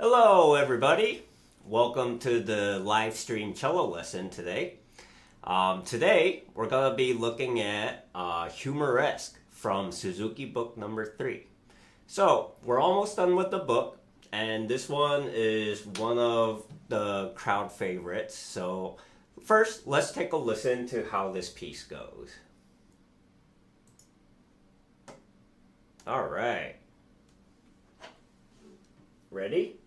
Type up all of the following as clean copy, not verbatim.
Hello everybody, welcome to the live stream cello lesson today. Today we're going to be looking at Humoresque from Suzuki book number 3. So we're almost done with the book, and this one is one of the crowd favorites. So first, let's take a listen to how this piece goes. Alright, ready?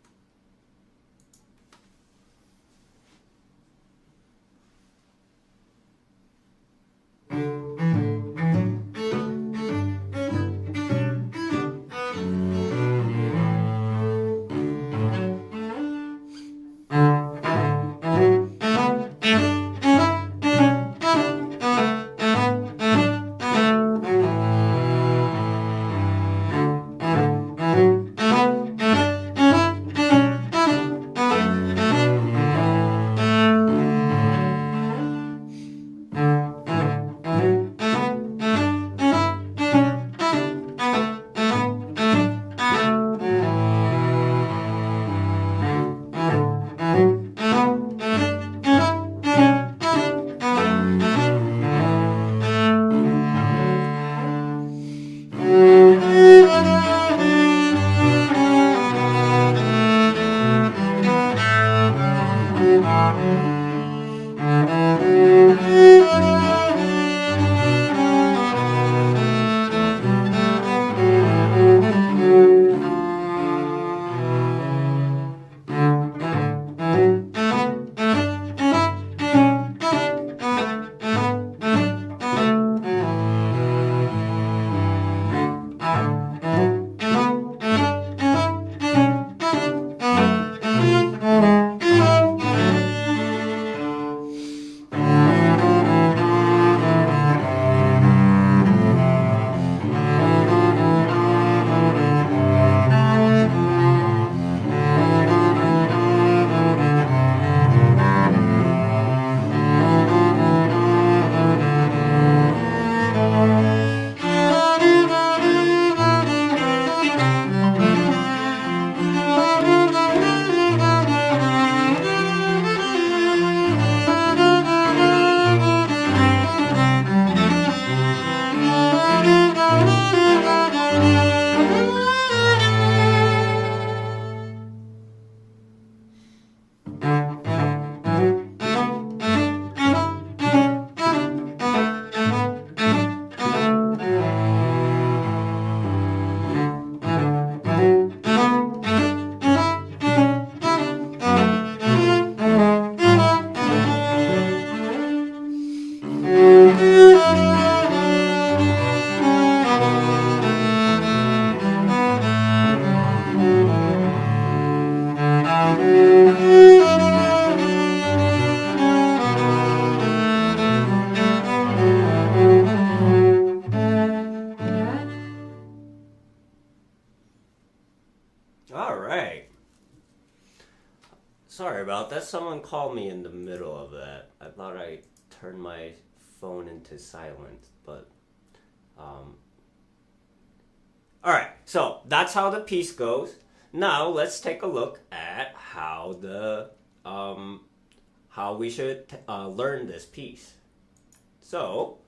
Alright. Sorry about that. Someone called me in the middle of that. I thought I turned my phone into silent, but alright, so that's how the piece goes. Now let's take a look at how we should learn this piece. So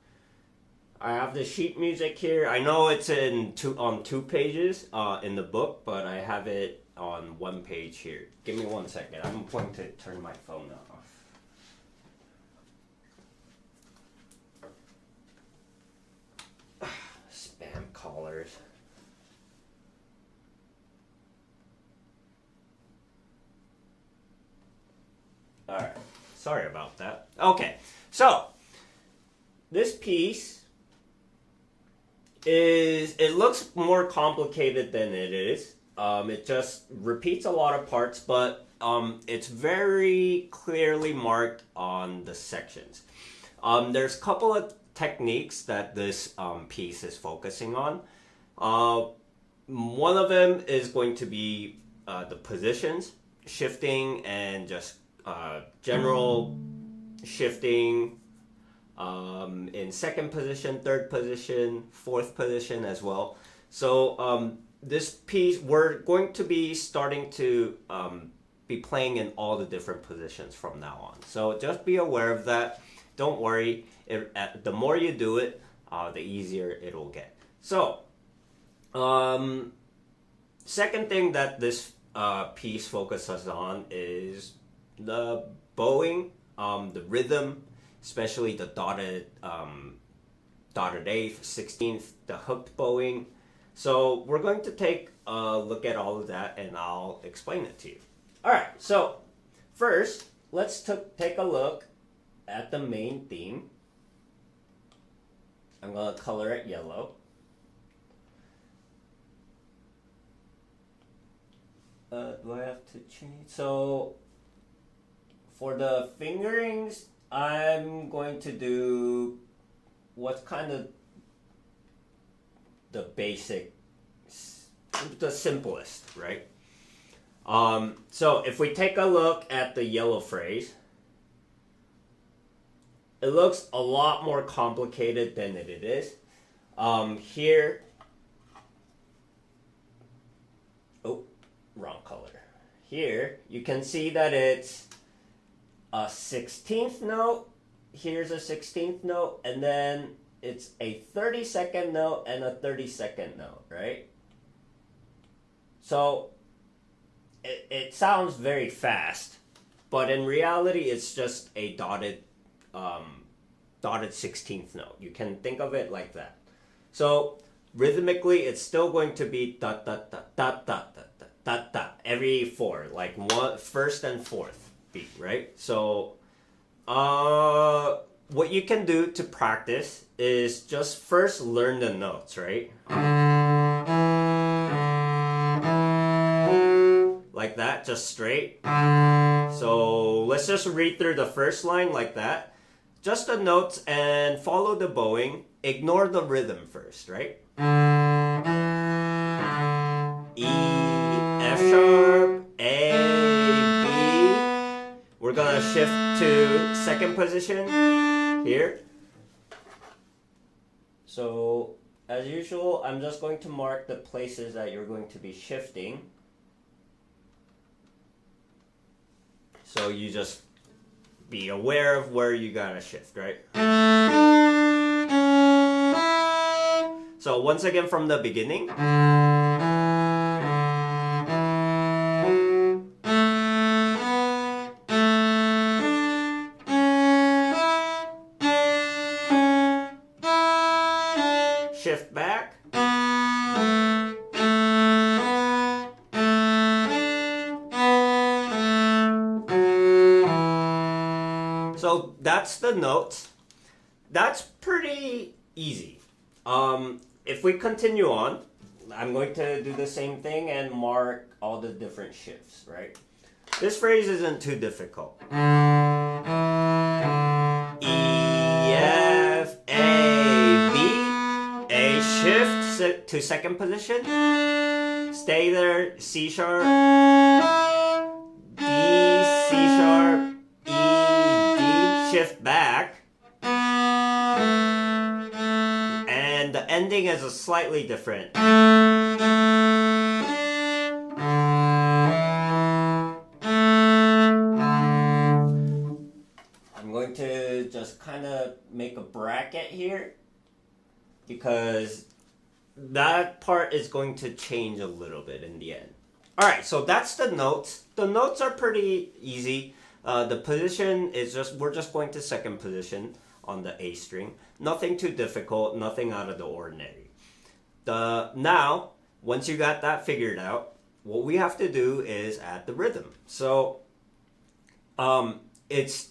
I have the sheet music here. I know it's on two pages in the book, but I have it on one page here. Give me 1 second. I'm going to turn my phone off. Spam callers. Alright, sorry about that. Okay, so this piece it looks more complicated than it is. It just repeats a lot of parts, but it's very clearly marked on the sections. There's a couple of techniques that this piece is focusing on. One of them is going to be the positions, shifting, and just general shifting in second position, third position, fourth position as well. So this piece, we're going to be starting to be playing in all the different positions from now on. So just be aware of that. Don't worry. The more you do it, the easier it'll get. So, second thing that this piece focuses on is the bowing, the rhythm, especially the dotted eighth, 16th, the hooked bowing. So we're going to take a look at all of that and I'll explain it to you. Alright, so first, let's take a look at the main theme. I'm going to color it yellow. Do I have to change? So for the fingerings, I'm going to do what's kind of the basic, the simplest, right? So if we take a look at the yellow phrase, it looks a lot more complicated than it is. Here, oh, wrong color. Here, you can see that it's a 16th note. Here's a 16th note, and then it's a 32nd note and a 32nd note, right? So it sounds very fast, but in reality, it's just a dotted 16th note. You can think of it like that. So rhythmically, it's still going to be dot dot dot dot dot dot dot dot every four, like first and fourth beat, right? So what you can do to practice is just first learn the notes, right? Like that, just straight. So let's just read through the first line like that. Just the notes and follow the bowing. Ignore the rhythm first, right? E, F sharp, A, B. We're gonna shift to second position here. So as usual, I'm just going to mark the places that you're going to be shifting. So you just be aware of where you gotta shift, right? So once again from the beginning. Shift back. So that's the notes. That's pretty easy. If we continue on, I'm going to do the same thing and mark all the different shifts, right? This phrase isn't too difficult. E, F, A, B. A shift to second position. Stay there, C sharp. D, C sharp. Shift back, and the ending is a slightly different. I'm going to just kind of make a bracket here because that part is going to change a little bit in the end. Alright, so that's the notes. The notes are pretty easy. The position is we're just going to second position on the A string. Nothing too difficult, nothing out of the ordinary. Now, once you got that figured out, what we have to do is add the rhythm. So, it's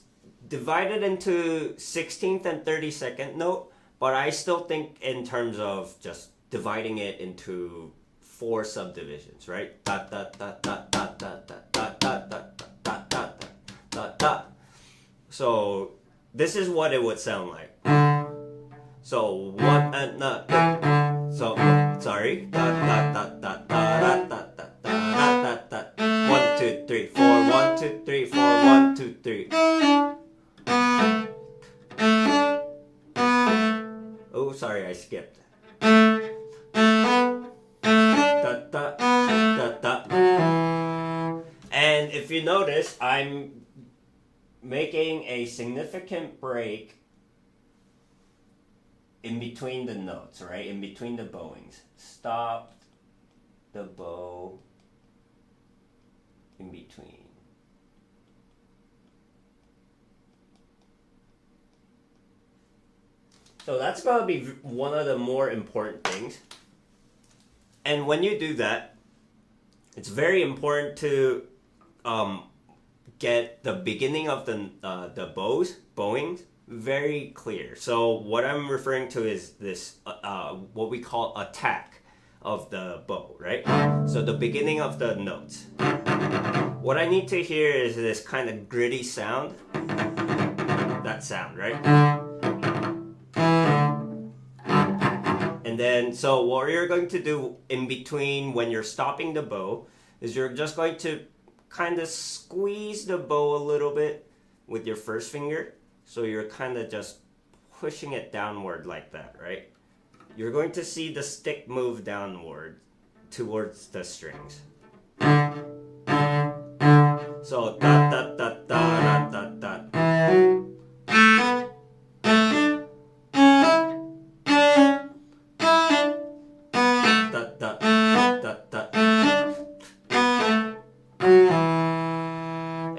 divided into 16th and 32nd note, but I still think in terms of just dividing it into 4 subdivisions, right? Dot, dot, dot, dot, dot, dot, dot, dot, dot, dot, dot, dot, dot, dot. So this is what it would sound like. So one and so sorry. Dot dot dot dot dot dot dot dot dot dot. 1 2 3 4. 1 2 3 4. 1 2 3. Oh, sorry, I skipped. Dot da. And if you notice, I'm making a significant break in between the notes, right? In between the bowings. Stop the bow in between. So that's going to be one of the more important things. And when you do that, it's very important to get the beginning of the bowings very clear. So what I'm referring to is this, what we call attack of the bow, right? So the beginning of the notes. What I need to hear is this kind of gritty sound. That sound, right? And then, so what you're going to do in between when you're stopping the bow is you're just going to kind of squeeze the bow a little bit with your first finger. So you're kind of just pushing it downward like that, right? You're going to see the stick move downward towards the strings. So da da da da da da da.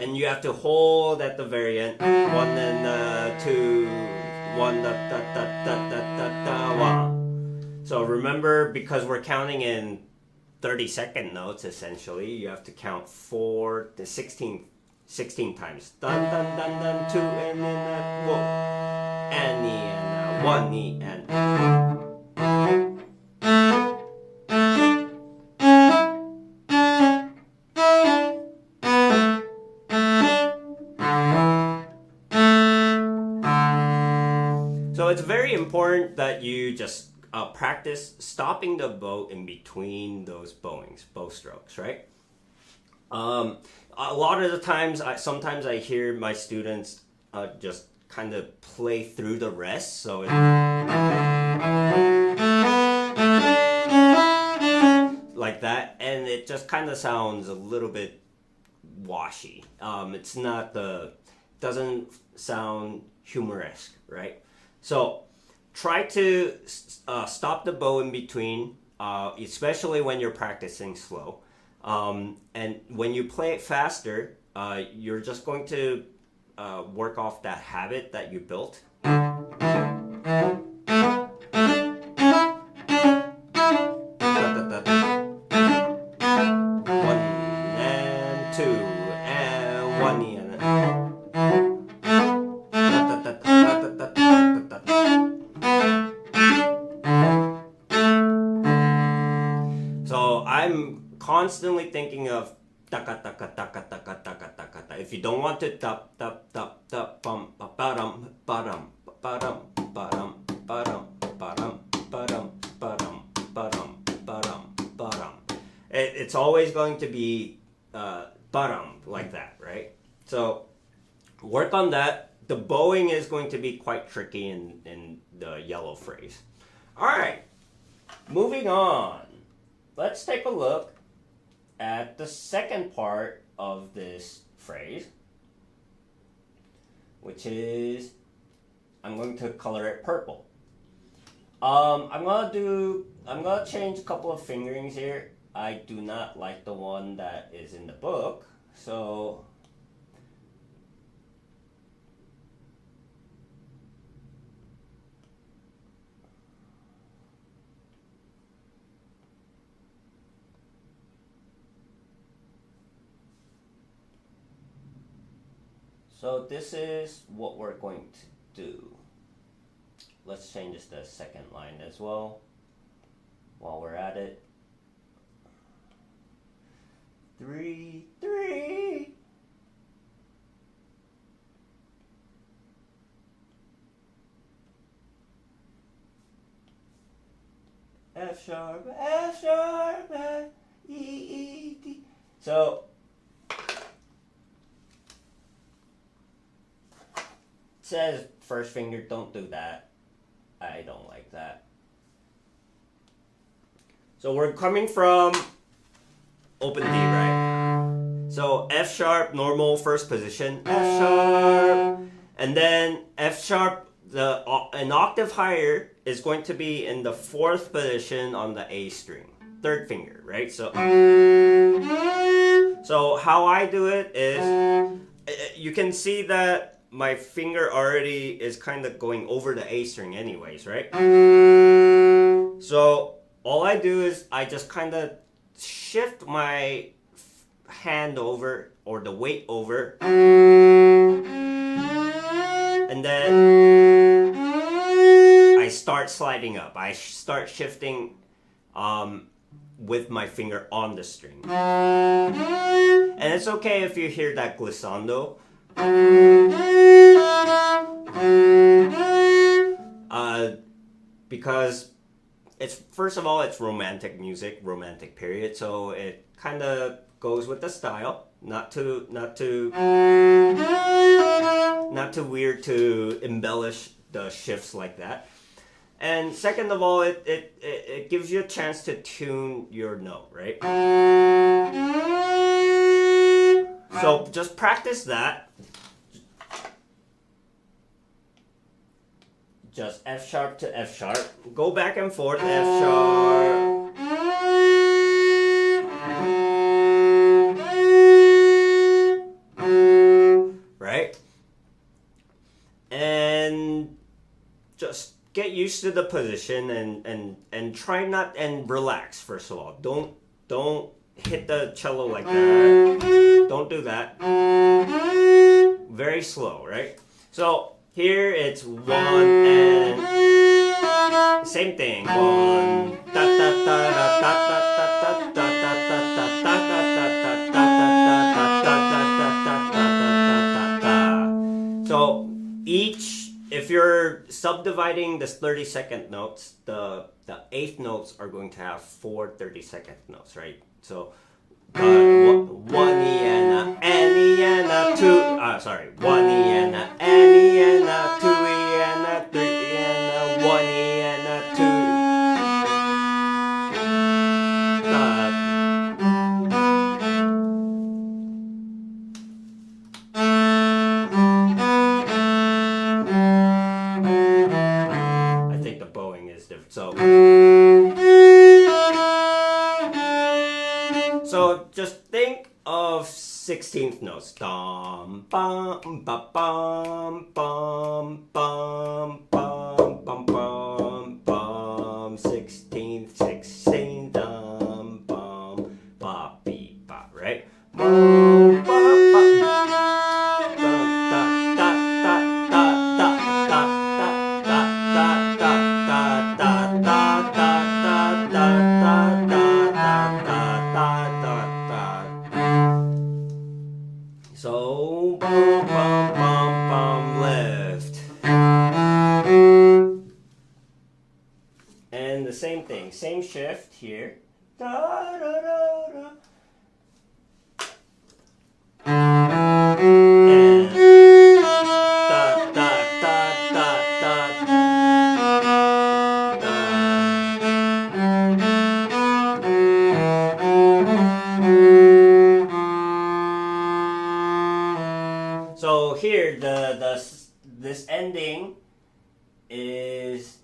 And you have to hold at the very end. 1 and 2, 1 da da da da da da da 1. So remember, because we're counting in 30-second notes, essentially, you have to count 4 to 16 times. Dun dun dun dun 2 and then 1 and 1 and. So it's very important that you just practice stopping the bow in between those bow strokes, right? A lot of the times, sometimes I hear my students just kind of play through the rest, so like that, and it just kind of sounds a little bit washy. Doesn't sound humoresque, right? So try to stop the bow in between, especially when you're practicing slow. And when you play it faster, you're just going to work off that habit that you built. 1 and 2 and 1 and. So I'm constantly thinking of taka taka taka taka taka taka taka. If you don't want to tap tap tap tap bum ba-dum ba-dum ba-dum ba-dum ba-dum ba-dum ba-dum ba-dum ba-dum ba-dum ba-dum. It's always going to be ba-dum like that, right? So work on that. The bowing is going to be quite tricky in the yellow phrase. All right, moving on. Let's take a look at the second part of this phrase, which is, I'm going to color it purple. I'm gonna change a couple of fingerings here. I do not like the one that is in the book, so this is what we're going to do. Let's change the second line as well while we're at it. 3, 3. F sharp, E, E, D. So says first finger, don't do that. I don't like that. So we're coming from open D, right? So F sharp, normal first position, F sharp, and then F sharp, an octave higher is going to be in the fourth position on the A string, third finger, right? So how I do it is, you can see that my finger already is kind of going over the A string anyways, right? So all I do is I just kind of shift my hand over, or the weight over, and then I start sliding up. I start shifting with my finger on the string. And it's okay if you hear that glissando. Because it's, first of all, it's romantic music, romantic period, so it kind of goes with the style. Not too weird to embellish the shifts like that. And second of all, it gives you a chance to tune your note, right? So just practice that. Just F sharp to F sharp. Go back and forth, F sharp. Right? And just get used to the position and try not, and relax first of all. Don't hit the cello like that. Don't do that. Very slow, right? So here it's 1 and same thing. 1 da da da da da da da da da. So each, if you're subdividing this 30-second notes, the eighth notes are going to have 4 30-second notes, right? So 1 E and a, N E and a, 2, 1 E and a, N E and a, 2 E and a, 3 E and a, 1 E and a, 2. I think the bowing is different. So just think of 16th notes. Dum bum ba bum bum bum bum bum bum bum. 16th, 16 dum bum ba beep ba, right? Bum ba ba. So bum bum bum bum lift, and the same thing, same shift here. Da, da, da, da. And da da da da da da. So here, this ending is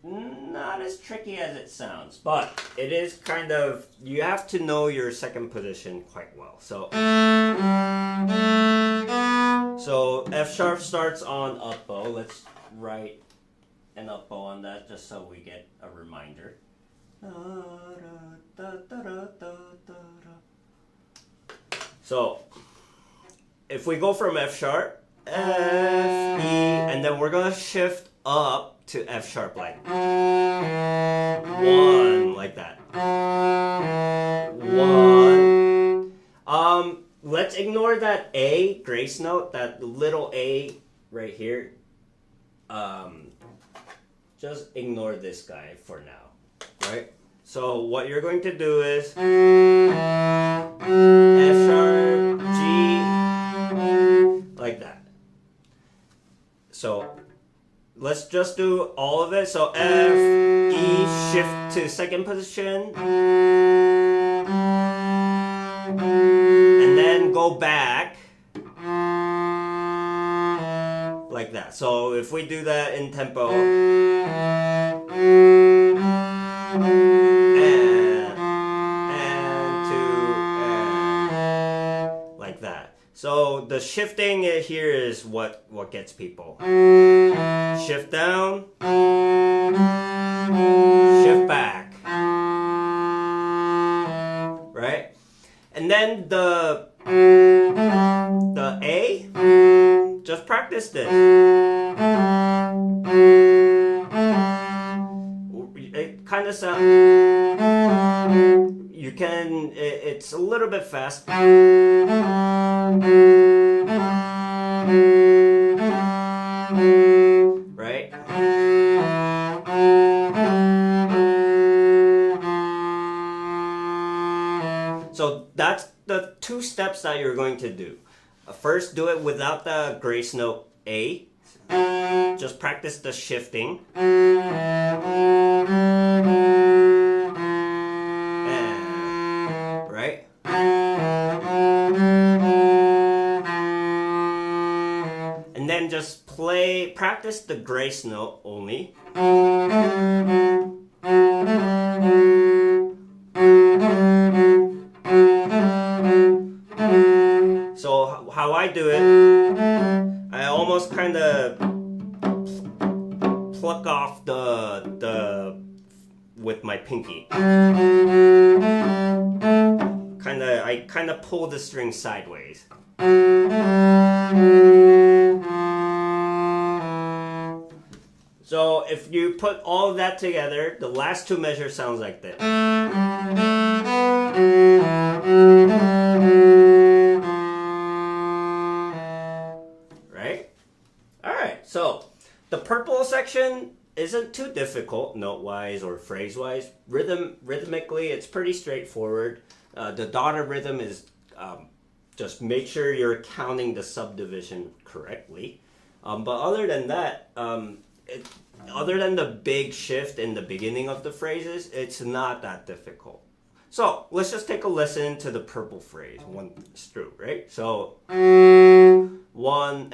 not as tricky as it sounds, but it is kind of, you have to know your second position quite well. So F sharp starts on up bow. Let's write an up bow on that just so we get a reminder. So if we go from F sharp, F, E, and then we're gonna shift up to F sharp like 1, like that. 1. Let's ignore that A grace note, that little A right here. Just ignore this guy for now, right? So what you're going to do is F sharp, G, like that. So let's just do all of it. So F, E, shift to second position. go back like that. So if we do that in tempo, like that. So the shifting here is what gets people. Shift down, shift back, right? And then the A, just practice this. It kind of sounds, you can, it's a little bit fast. Right? So that's the two steps that you're going to do. First, do it without the grace note A. Just practice the shifting. Right? And then just practice the grace note only. So how I do it, I almost kind of pluck off the with my pinky. I kind of pull the string sideways. So if you put all of that together, the last two measures sounds like this. Right? Alright, so the purple section isn't too difficult note-wise or phrase-wise. Rhythmically, it's pretty straightforward. The dotted rhythm is just make sure you're counting the subdivision correctly. But other than that, other than the big shift in the beginning of the phrases, it's not that difficult. So let's just take a listen to the purple phrase, one through, right? So one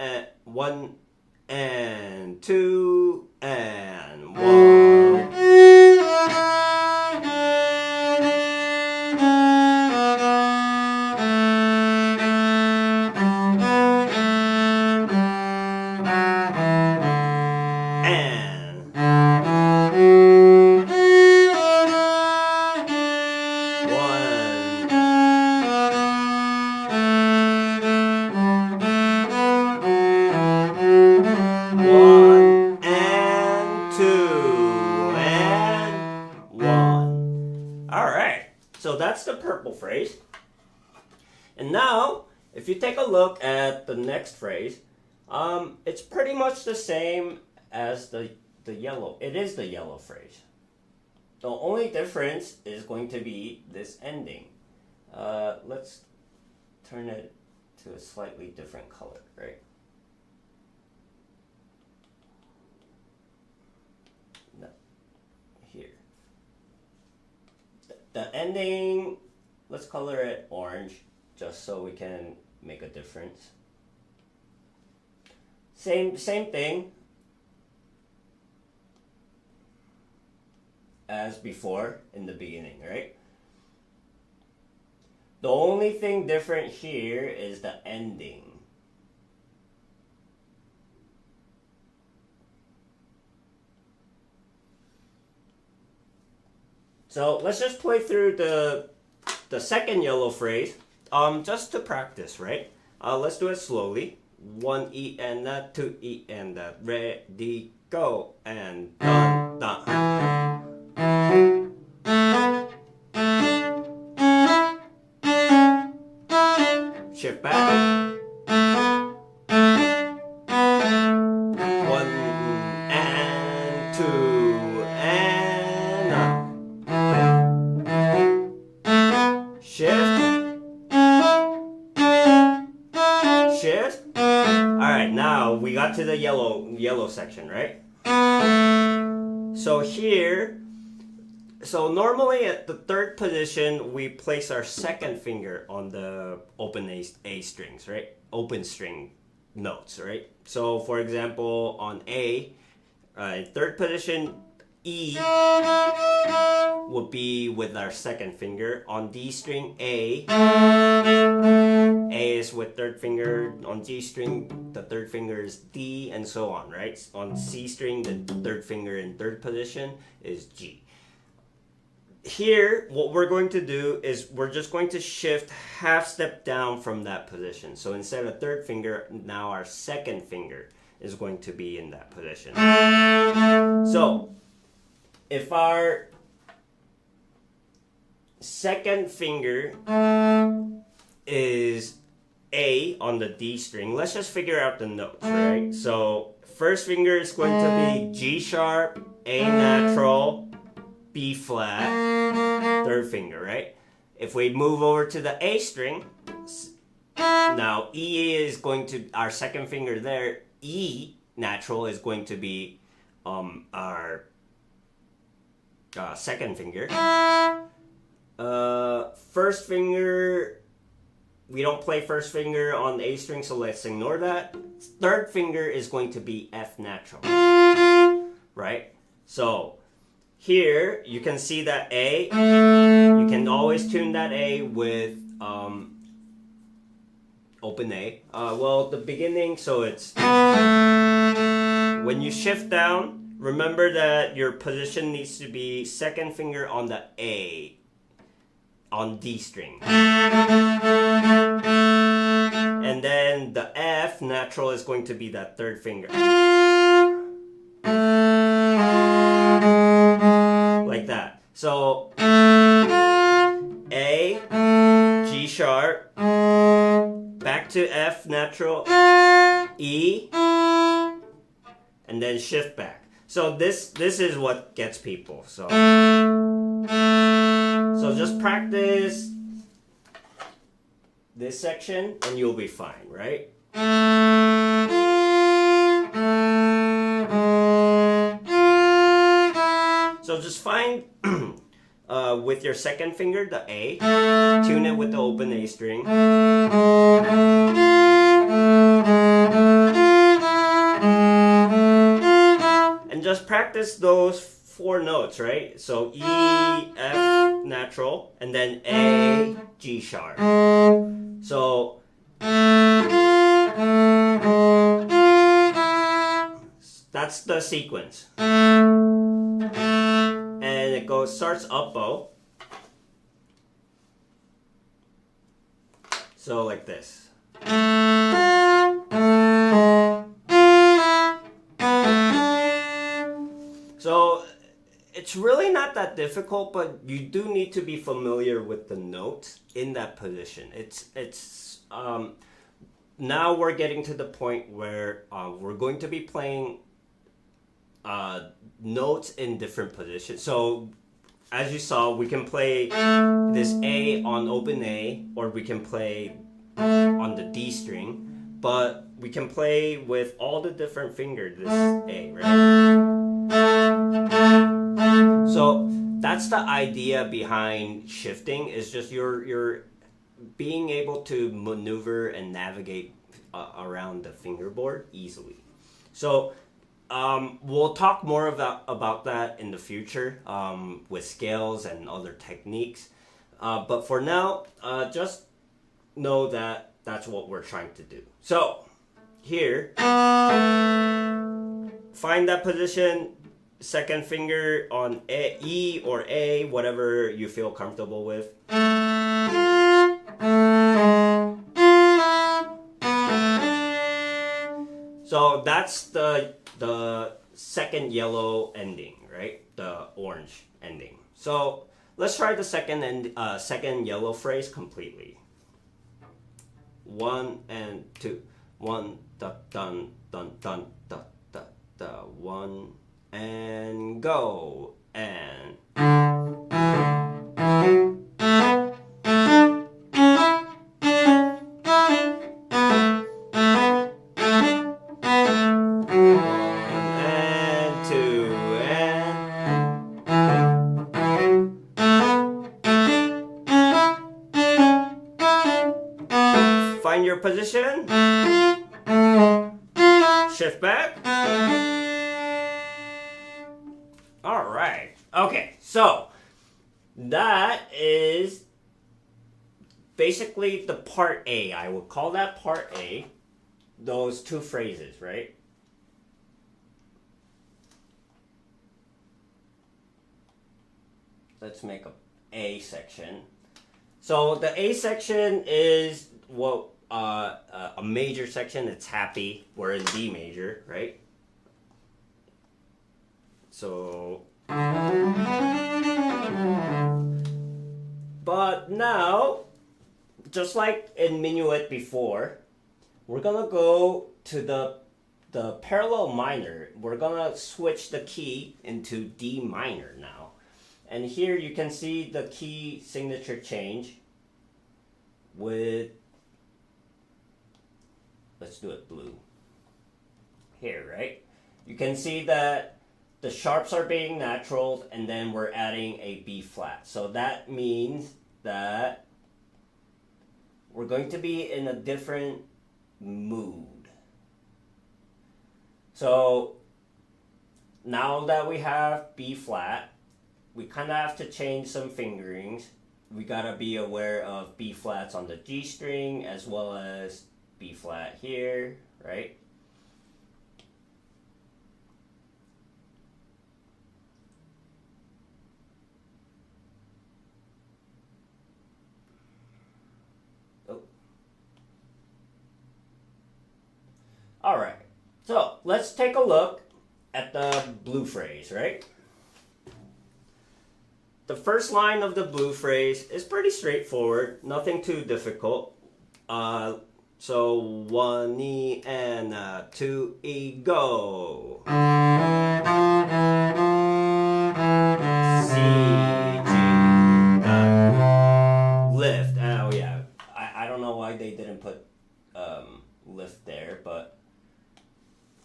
and two and one. So that's the purple phrase. And now, if you take a look at the next phrase, it's pretty much the same as the yellow. It is the yellow phrase. The only difference is going to be this ending. Let's turn it to a slightly different color, right? No. Here. The ending, let's color it orange, just so we can make a difference. Same thing as before in the beginning, right? The only thing different here is the ending. So let's just play through the second yellow phrase, just to practice, right? Let's do it slowly. 1 E and that, 2 E and that. Ready, go, and dun, dun. Shift back. 1 and 2 and shift. Shift. Alright, now we got to the yellow section, right? So here, So normally at the third position, we place our second finger on the open A strings, right? Open string notes, right? So for example, on A, third position, E would be with our second finger. On D string, A is with third finger. On G string, the third finger is D, and so on, right? On C string, the third finger in third position is G. Here, what we're going to do is we're just going to shift half step down from that position. So instead of third finger, now our second finger is going to be in that position. So if our second finger is A on the D string, let's just figure out the notes, right? So first finger is going to be G sharp, A natural, B flat, third finger, right? If we move over to the A string, now E is going to, our second finger there, E natural is going to be our second finger. First finger, we don't play first finger on the A string, so let's ignore that. Third finger is going to be F natural, right? So here, you can see that A, you can always tune that A with open A. Well, the beginning, so it's, when you shift down, remember that your position needs to be second finger on the A, on D string. And then the F natural is going to be that third finger. Like that. So A, G sharp, back to F natural, E, and then shift back. So this is what gets people. So just practice this section and you'll be fine, right? So just find with your second finger the A, tune it with the open A string. And just practice those 4 notes, right? So E, F natural, and then A, G sharp. So that's the sequence. And it starts up bow. So like this. So it's really not that difficult, but you do need to be familiar with the notes in that position. Now we're getting to the point where we're going to be playing notes in different positions. So as you saw, we can play this A on open A, or we can play on the D string, but we can play with all the different fingers, this A, right? So that's the idea behind shifting, is just you're being able to maneuver and navigate around the fingerboard easily. So we'll talk more about that in the future with scales and other techniques. But for now, just know that that's what we're trying to do. So here, find that position, second finger on A, E or A, whatever you feel comfortable with. So that's the second yellow ending, right? The orange ending. So let's try the second yellow phrase completely. 1 and 2. 1 da dun dun dun da da da 1 and go and find your position. Shift back. All right. Okay, so that is basically the part A. I would call that part A. Those two phrases, right? Let's make a section. So the A section is what a major section. It's happy. We're in D major, right? So, but now, just like in minuet before, we're gonna go to the parallel minor. We're gonna switch the key into D minor now. And here you can see the key signature change with, let's do it blue. Here, right? You can see that the sharps are being natural, and then we're adding a B flat. So that means that we're going to be in a different mood. So now that we have B flat, we kind of have to change some fingerings. We gotta be aware of B flats on the G string as well as B flat here, right? Oh. All right, so let's take a look at the blue phrase, right? The first line of the blue phrase is pretty straightforward, nothing too difficult. So 1 E and 2 E go. C G lift. Oh yeah, I don't know why they didn't put lift there, but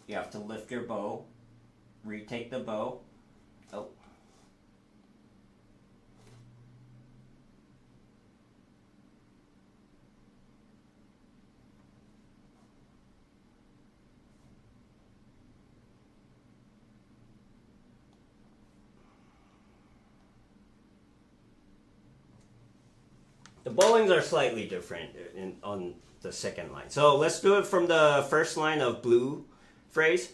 you have to lift your bow, retake the bow. Oh. The bowings are slightly different on the second line. So let's do it from the first line of blue phrase.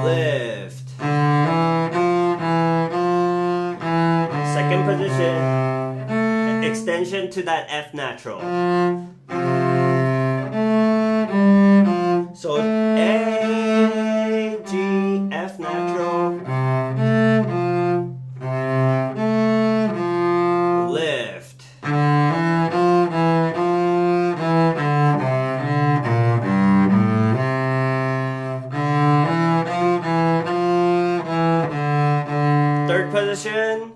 Lift. Second position. Extension to that F natural. So A, G, F natural. Lift. Third position.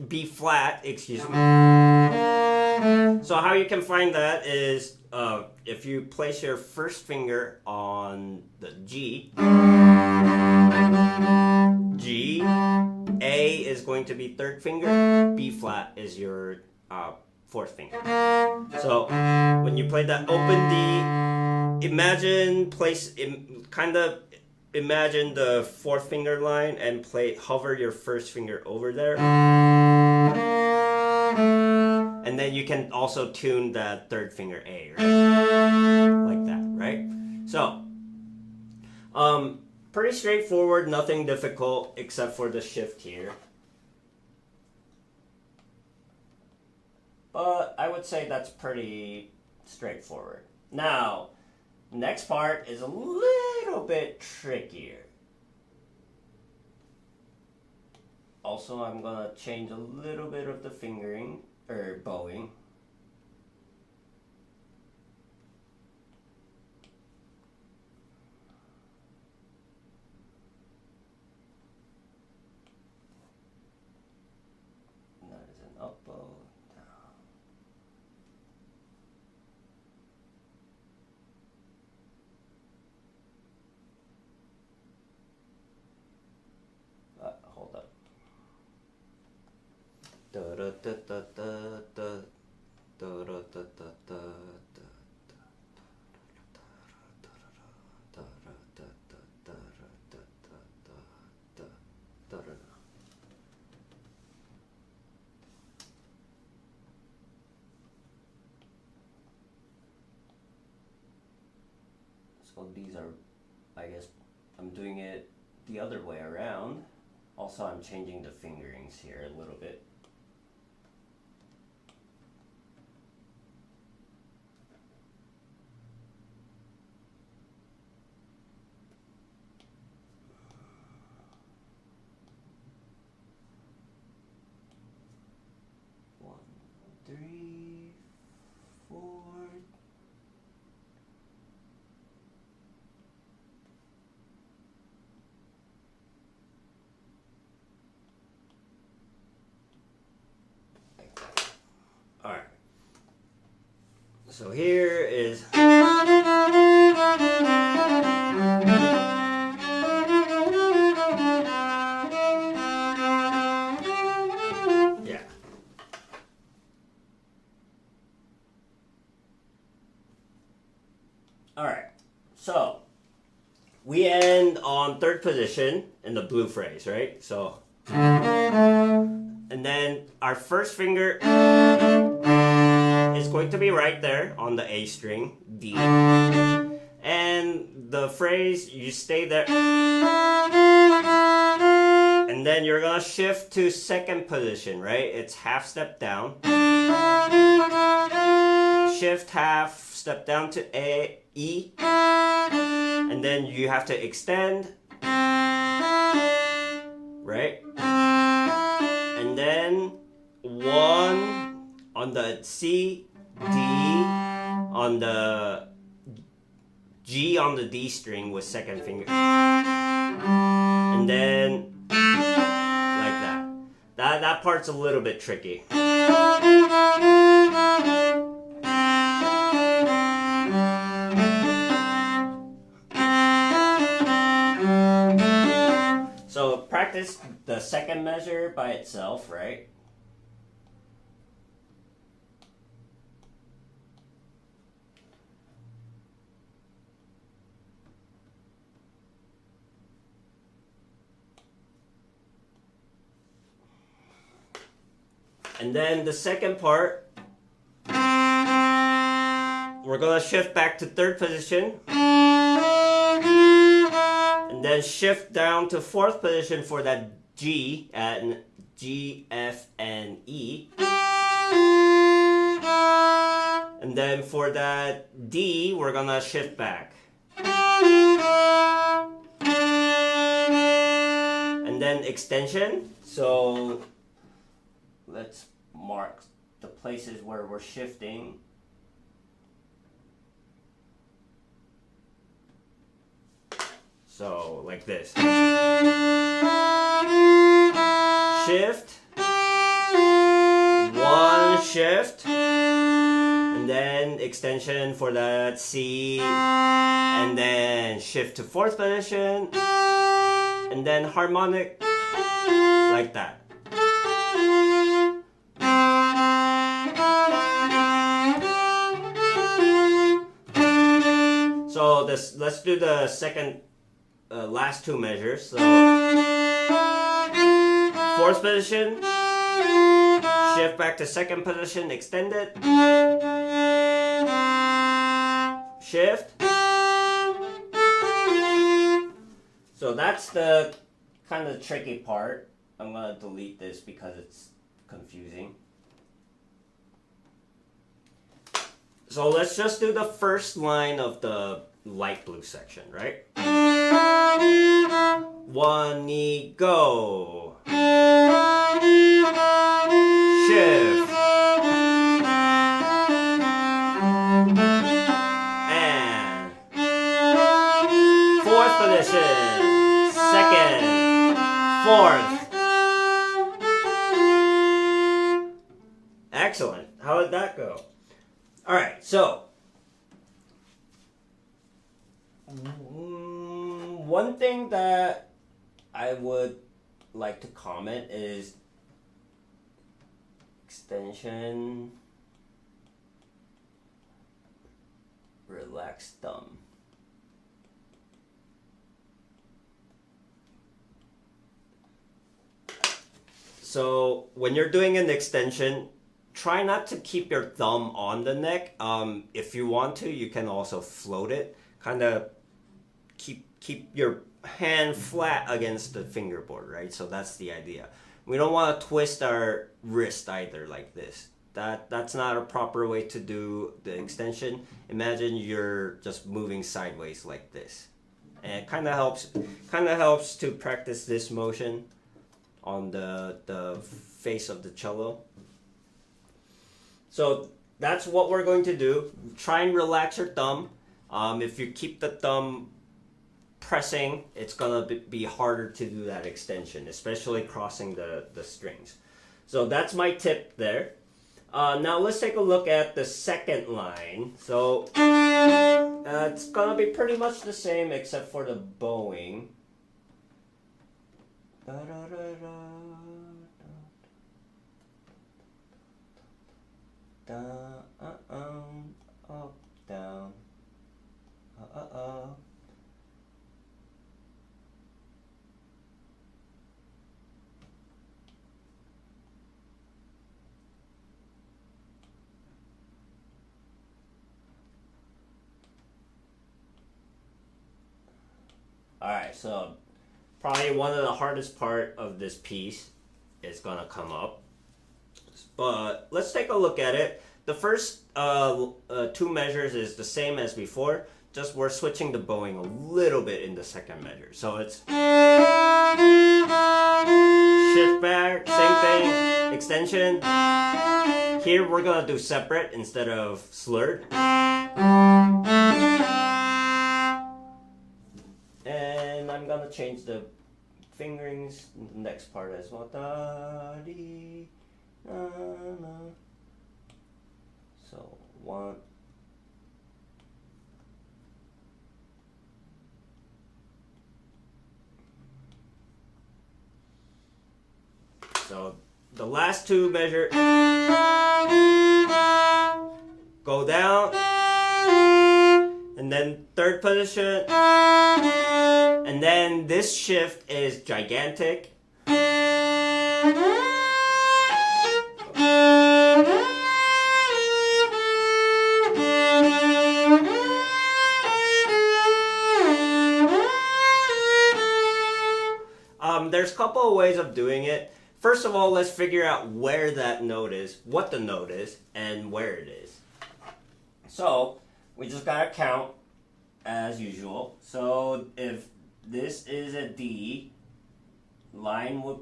B flat, excuse me. So how you can find that is if you place your first finger on the G, A is going to be third finger, B flat is your fourth finger. So when you play that open D, imagine imagine the fourth finger line and hover your first finger over there. And then you can also tune that third finger A, right? Like that, right? So, pretty straightforward, nothing difficult except for the shift here. But I would say that's pretty straightforward. Now, next part is a little bit trickier. Also, I'm gonna change a little bit of the fingering, or bowing. That is an up bow, down. Hold up. So these are, I guess, I'm doing it the other way around. Also, I'm changing the fingerings here a little bit. One, three, four. All right. So here is. Yeah. All right. So we end on third position in the blue phrase, right? So. And then our first finger is going to be right there on the A string, D. And the phrase, you stay there. And then you're gonna shift to second position, right? It's half step down. Shift half step down to A, E. And then you have to extend. Right? And then 1 on the C, D, on the G on the D string with second finger. And then like that. That part's a little bit tricky. So practice the second measure by itself, right? And then the second part, we're gonna shift back to third position. And then shift down to fourth position for that G and G, F, and E. And then for that D, we're gonna shift back. And then extension. So let's mark the places where we're shifting. So like this. Shift. 1 shift. And then extension for that C. And then shift to fourth position. And then harmonic like that. So let's do the second, last two measures. So fourth position, shift back to second position, extend it, shift. So that's the kind of tricky part. I'm gonna delete this because it's confusing. So let's just do the first line of the light blue section, right? 1, knee, go. Shift. And fourth position. Second. Fourth. Excellent. How did that go? All right, so one thing that I would like to comment is extension, relax thumb. So when you're doing an extension, try not to keep your thumb on the neck. If you want to, you can also float it. Kind of keep your hand flat against the fingerboard, right? So that's the idea. We don't want to twist our wrist either like this. That's not a proper way to do the extension. Imagine you're just moving sideways like this. And it kind of helps to practice this motion on the face of the cello. So that's what we're going to do. Try and relax your thumb. If you keep the thumb pressing, it's gonna be harder to do that extension, especially crossing the strings. So that's my tip there. Now let's take a look at the second line. So it's gonna be pretty much the same except for the bowing. Down, up, down, Alright, so probably one of the hardest part of this piece is gonna come up. But let's take a look at it. The first two measures is the same as before, just we're switching the bowing a little bit in the second measure. So it's shift back, same thing, extension. Here we're gonna do separate instead of slurred. And I'm gonna change the fingerings next part as well. So 1. So the last two measure go down, and then third position, and then this shift is gigantic. There's a couple of ways of doing it. First of all, let's figure out where that note is, what the note is, and where it is. So we just gotta count as usual. So if this is a D, line would,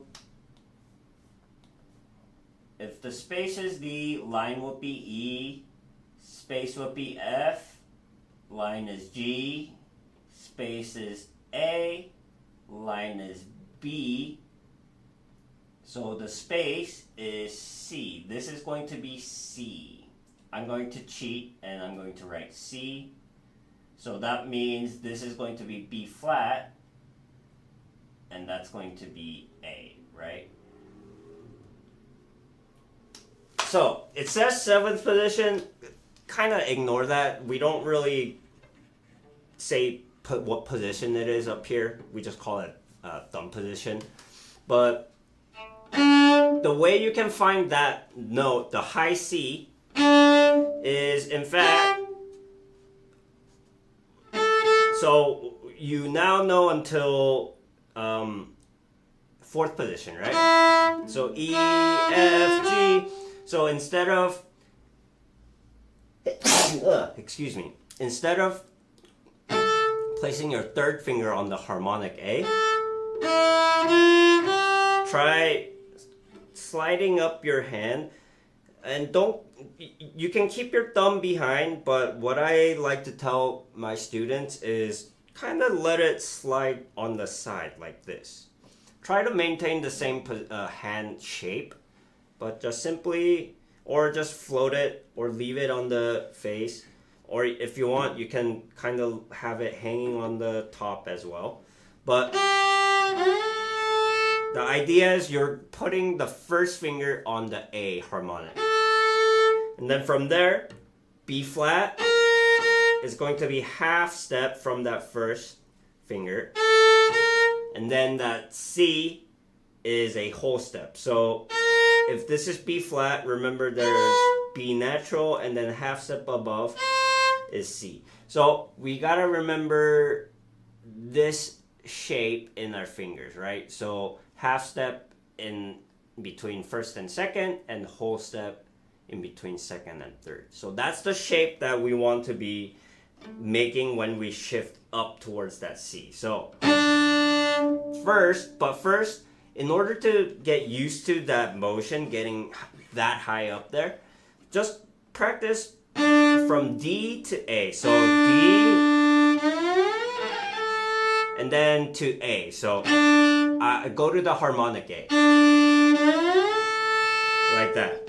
if the space is D, line would be E, space would be F, line is G, space is A, line is B, so the space is C. This is going to be C. I'm going to cheat and I'm going to write C. So that means this is going to be B flat and that's going to be A, right? So it says 7th position. Kind of ignore that. We don't really say what position it is up here. We just call it thumb position. But the way you can find that note, the high C, is in fact, so you now know until 4th position, right? So E, F, G. So instead of, excuse me, instead of placing your third finger on the harmonic A, try sliding up your hand, and you can keep your thumb behind, but what I like to tell my students is kind of let it slide on the side like this. Try to maintain the same hand shape, but just simply, or just float it or leave it on the face, or if you want, you can kind of have it hanging on the top as well. But The idea is you're putting the first finger on the A harmonic. And then from there, B flat is going to be half step from that first finger. And then that C is a whole step. So if this is B flat, remember there's B natural and then half step above is C. So we gotta remember this shape in our fingers, right? So half step in between first and second, and whole step in between second and third. So that's the shape that we want to be making when we shift up towards that C. So first, in order to get used to that motion, getting that high up there, just practice from D to A. So D and then to A. So go to the harmonic A. Like that.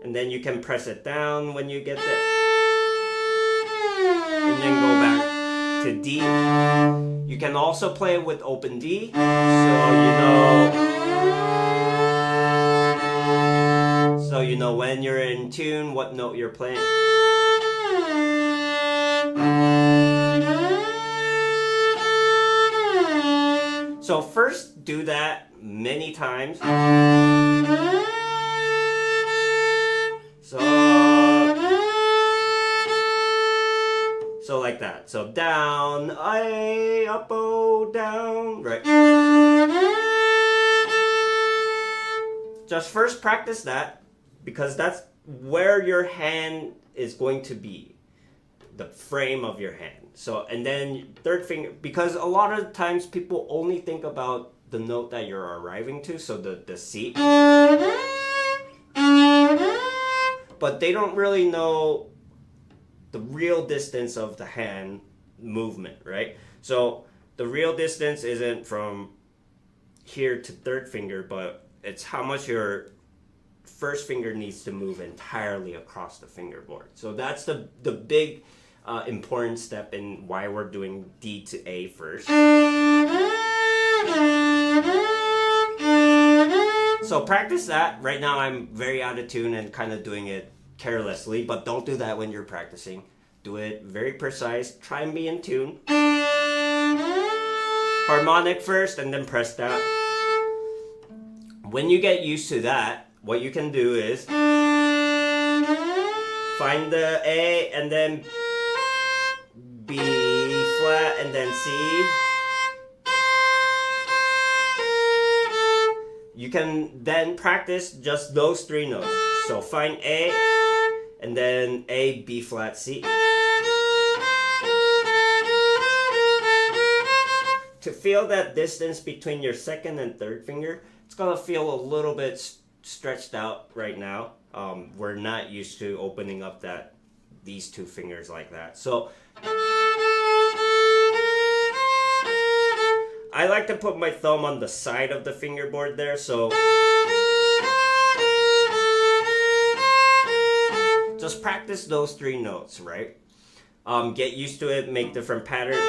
And then you can press it down when you get there. And then go back to D. You can also play with open D. So you know when you're in tune, what note you're playing. So first do that many times. So like that. So down, A, up, O, down, right. Just first practice that, because that's where your hand is going to be. The frame of your hand. So, and then third finger, because a lot of times people only think about the note that you're arriving to, so the C. But they don't really know the real distance of the hand movement, right? So the real distance isn't from here to third finger, but it's how much your first finger needs to move entirely across the fingerboard. So that's the big important step in why we're doing D to A first. So practice that. Right now I'm very out of tune and kind of doing it carelessly, but don't do that when you're practicing. Do it very precise. Try and be in tune. Harmonic first and then press down. When you get used to that, what you can do is find the A and then B flat and then C. You can then practice just those three notes. So find A and then A, B flat, C. To feel that distance between your second and third finger, it's gonna feel a little bit stretched out right now. We're not used to opening up these two fingers like that. So I like to put my thumb on the side of the fingerboard there, so just practice those three notes, right? Get used to it, make different patterns.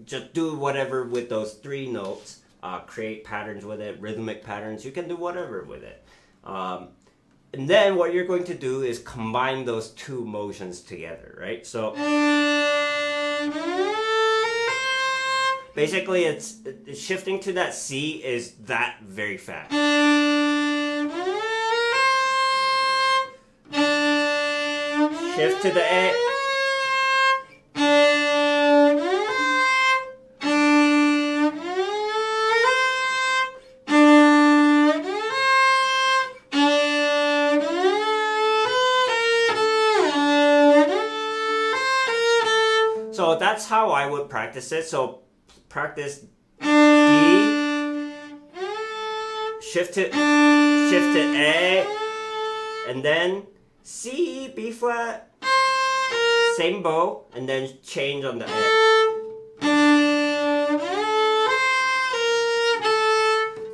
Just do whatever with those three notes. Create patterns with it, rhythmic patterns. You can do whatever with it. And then what you're going to do is combine those two motions together, right? So basically it's shifting to that C is that very fast. Shift to the A. So that's how I would practice it. So practice D, shift to A, and then C, B flat, same bow, and then change on the A.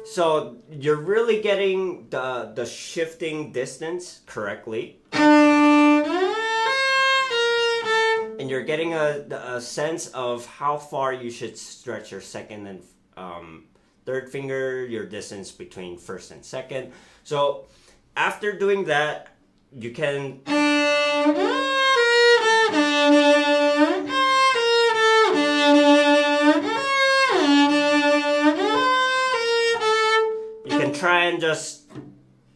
So you're really getting the shifting distance correctly. you're getting a sense of how far you should stretch your second and third finger, your distance between first and second. So after doing that, you can try and just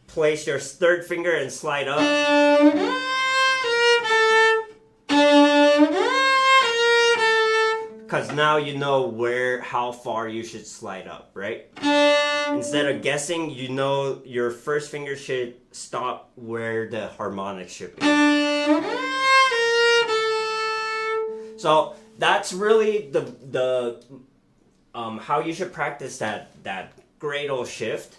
place your third finger and slide up. Because now you know how far you should slide up, right? Instead of guessing, you know your first finger should stop where the harmonic should be. So that's really the how you should practice that gradal shift.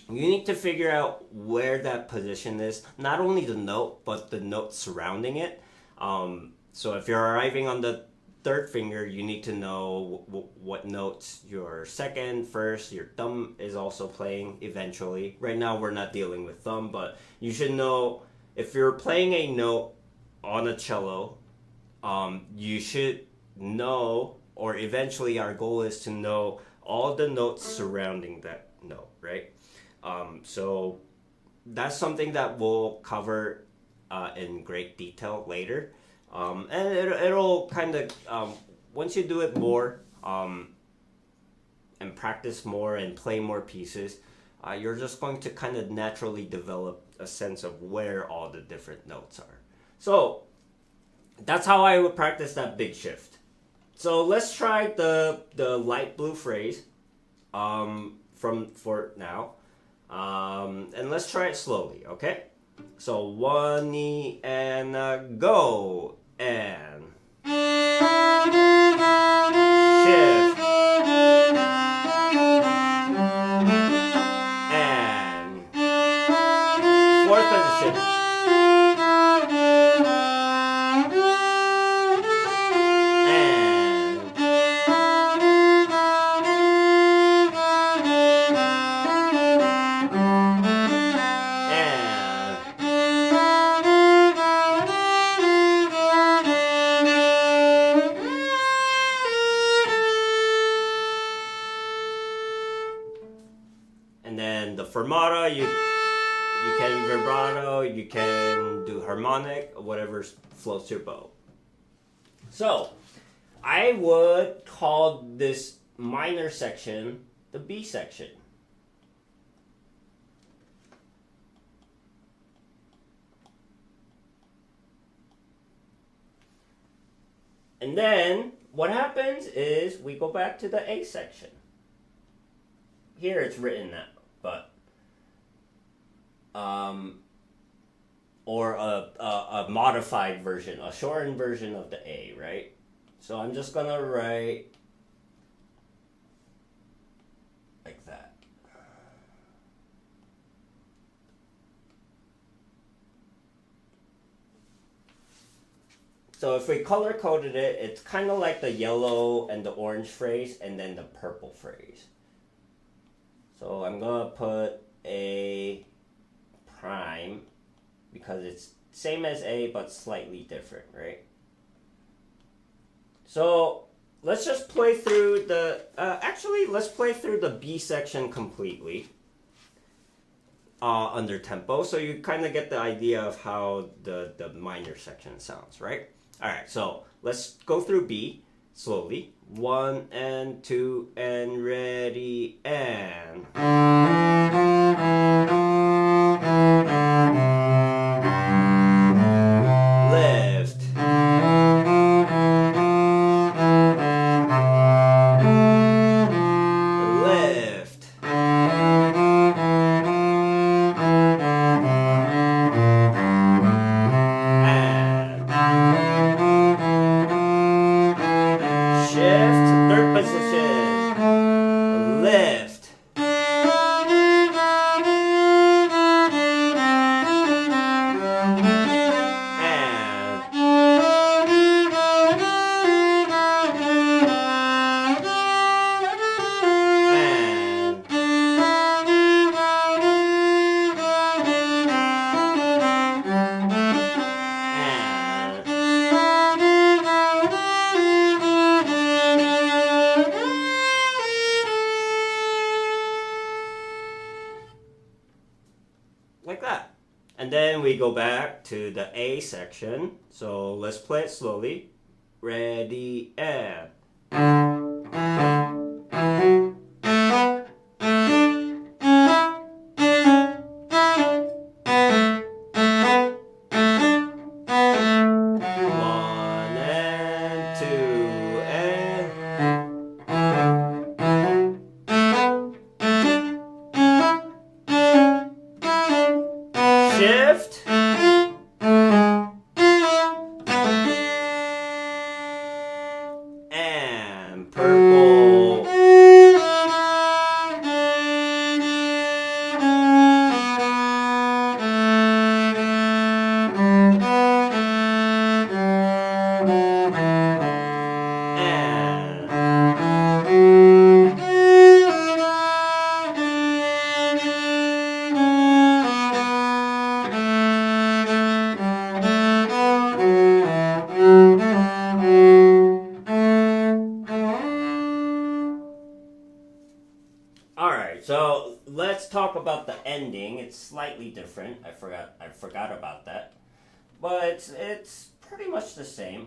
You need to figure out where that position is, not only the note, but the notes surrounding it. So if you're arriving on the third finger, you need to know what notes your second, first, your thumb is also playing eventually. Right now we're not dealing with thumb, but you should know if you're playing a note on a cello, you should know, or eventually our goal is to know all the notes surrounding that note, right? So that's something that we'll cover in great detail later. And it'll kind of, once you do it more and practice more and play more pieces, you're just going to kind of naturally develop a sense of where all the different notes are. So that's how I would practice that big shift. So let's try the light blue phrase for now. And let's try it slowly, okay? So 1 knee and go, and shift, and fourth position, and then the fermata, you can vibrato, you can do harmonic, whatever floats your boat. So I would call this minor section the B section. And then what happens is we go back to the A section. Here it's written now, but or a modified version, a shortened version of the A, right? So I'm just gonna write like that. So if we color coded it, it's kind of like the yellow and the orange phrase and then the purple phrase. So I'm gonna put A prime because it's same as A but slightly different, right? So let's just play through the, let's play through the B section completely under tempo, so you kind of get the idea of how the minor section sounds, right? All right, so let's go through B slowly. 1 and 2 and ready and lift, lift, and shift, third position, lift, we go back to the A section. So let's play it slowly. Ready, and... shift, and purple, Alright, so let's talk about the ending. It's slightly different. I forgot about that. But it's pretty much the same.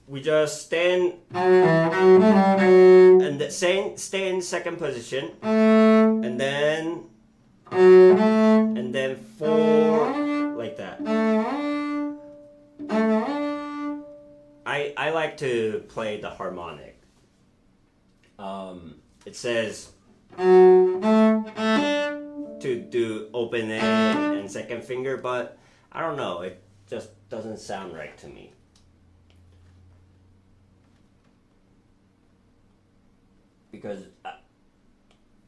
We just stand and stay in second position, and then 4 like that. I like to play the harmonic. It says to do open A and second finger, but I don't know, it just doesn't sound right to me. Because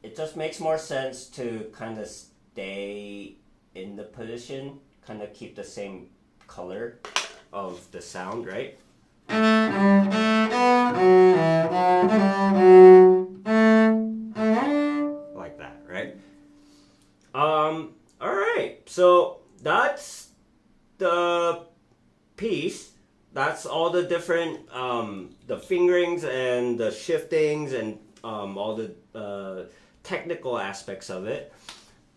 it just makes more sense to kind of stay in the position, kind of keep the same color of the sound, right? Like that, right? Alright, so that's the piece. That's all the different the fingerings and the shiftings and all the technical aspects of it.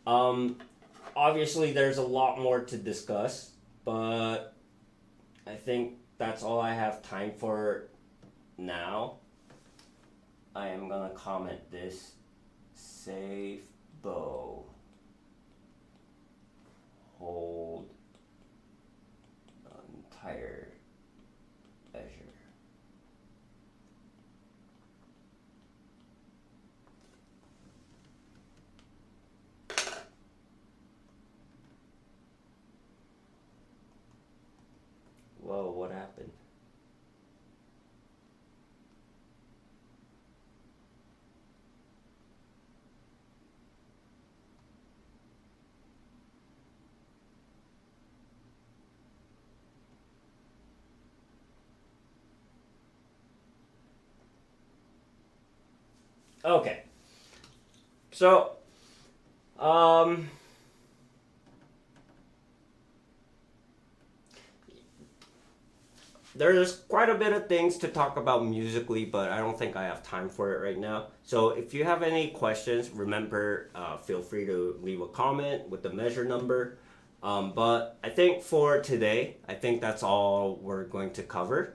Obviously there's a lot more to discuss, but I think that's all I have time for now. I am gonna comment this. Safe bow. Hold entire measure. Whoa, what happened? Okay. So, there's quite a bit of things to talk about musically, but I don't think I have time for it right now. So if you have any questions, remember, feel free to leave a comment with the measure number. But I think for today, I think that's all we're going to cover.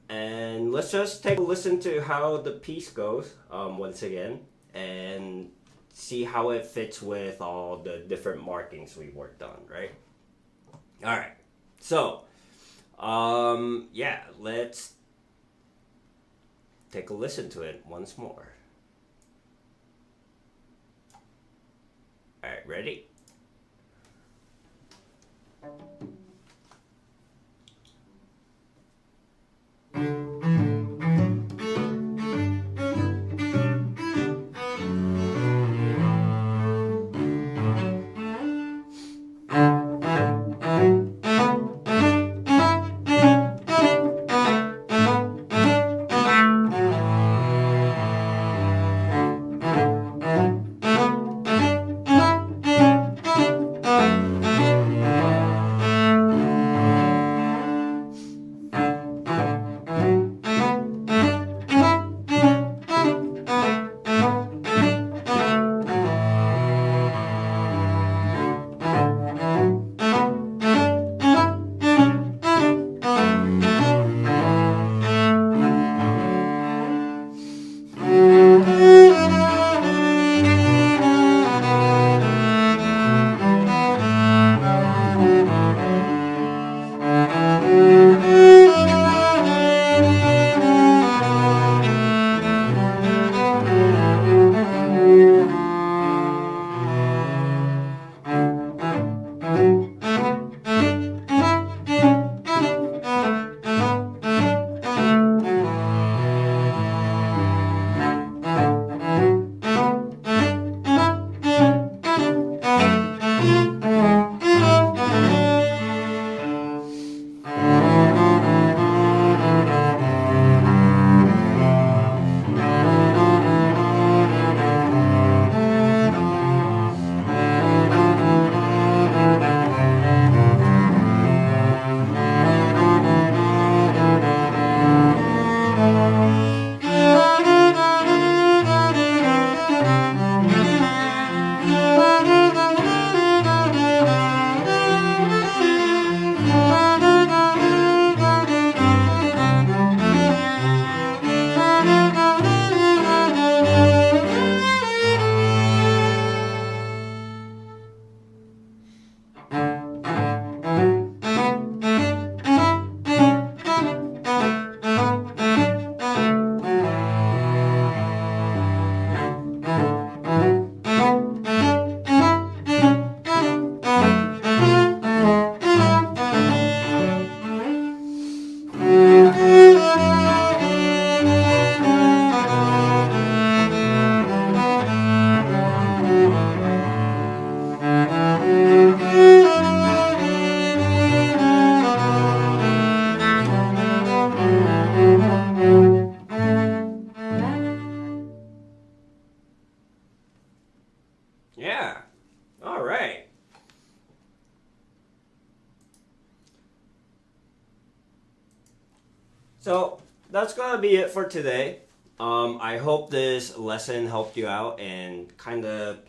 And let's just take a listen to how the piece goes once again and see how it fits with all the different markings we worked on, right? All right. So, yeah, let's take a listen to it once more. All right, ready? So that's gonna be it for today. I hope this lesson helped you out and kind of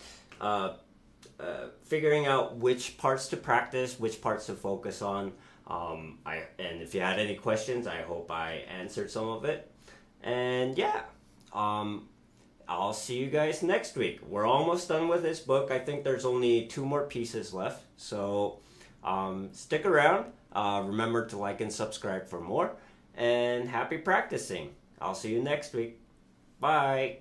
figuring out which parts to practice, which parts to focus on. And if you had any questions, I hope I answered some of it. And yeah, I'll see you guys next week. We're almost done with this book. I think there's only 2 more pieces left. So stick around. Remember to like and subscribe for more. And happy practicing. I'll see you next week. Bye.